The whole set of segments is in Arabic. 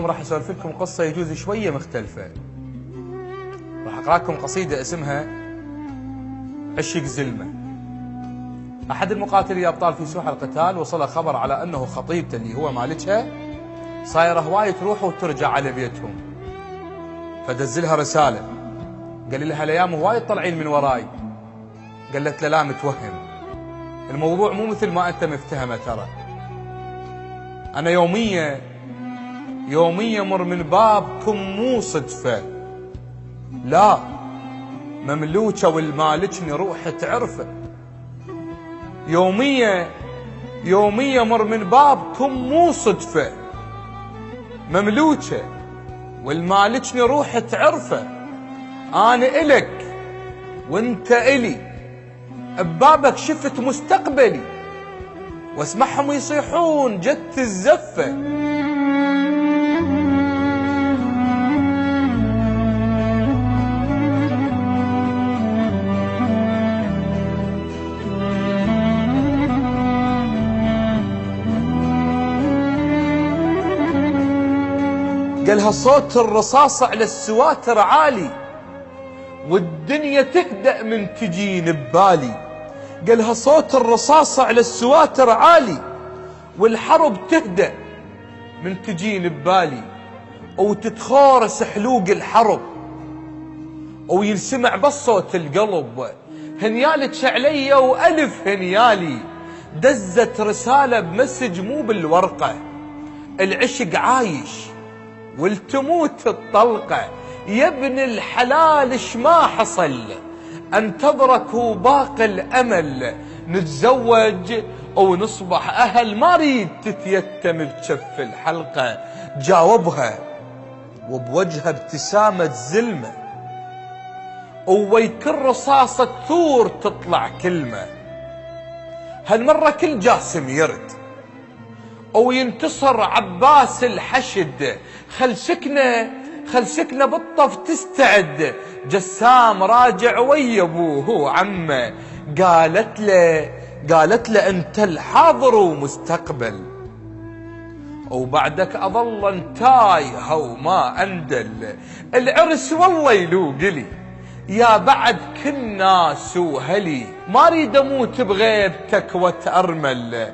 راح اسولف لكم قصة يجوز شوية مختلفة. راح اقرأ لكم قصيدة اسمها عشق زلمة. احد المقاتلين الابطال في سوح القتال وصل خبر على انه خطيبته اللي هو مالكها صايره هواية تروح وترجع على بيتهم، فدزلها رسالة قال لها الايام هواية طلعين من وراي. قالت له لا متوهم، الموضوع مو مثل ما انت مفتهمه، ترى انا يومية مر من بابكم مو صدفة، لا مملوكة والمالكني روح تعرفه. يومية مر من بابكم مو صدفة، مملوكة والمالكني روح تعرفه. انا الك وانت الي، ببابك شفت مستقبلي، واسمعهم يصيحون جت الزفة. قالها صوت الرصاص على السواتر عالي، والدنيا تهدأ من تجين ببالي. قالها صوت الرصاص على السواتر عالي، والحرب تهدأ من تجين ببالي. وتتخورس حلوق الحرب وينسمع بالصوت القلب، هنيالك علي وألف هنيالي. دزت رسالة بمسج مو بالورقة، العشق عايش والتموت الطلقة. يا ابن الحلال اش ما حصل، انتظرك وباقي الامل، نتزوج ونصبح اهل، ما ريد تتيتم بجف الحلقة. جاوبها وبوجهها ابتسامة زلمة، وويك الرصاصة تثور تطلع كلمة. هالمرة كل جاسم يرد وينتصر عباس الحشد، خل سكنه بالطف تستعد. جسام راجع ويا ابوه وعمه، قالت له انت الحاضر ومستقبل، وبعدك اظل تايه وما اندل. العرس والله يلوق لي يا بعد كل ناس وهلي، ما اريد اموت بغيبتك واتأرمل.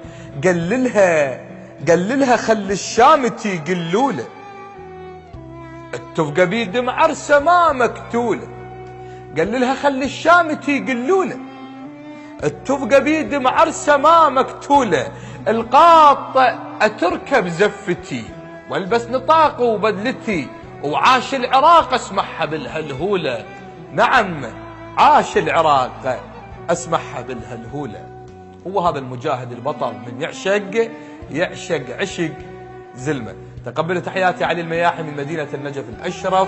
قال لها خلي الشامتي يقلوله، التفقه بيد معرسه ما مكتوله. قال لها خلي الشامتي يقلوله، التفقه بيد معرسه ما مكتوله. القاط اتركب زفتي والبس نطاق وبدلتي، وعاش العراق اسمعها بالهلهوله. نعم عاش العراق اسمعها بالهلهوله. هو هذا المجاهد البطل من يعشق عشق زلمة. تقبلوا تحياتي علي المياحي من مدينة النجف الأشرف.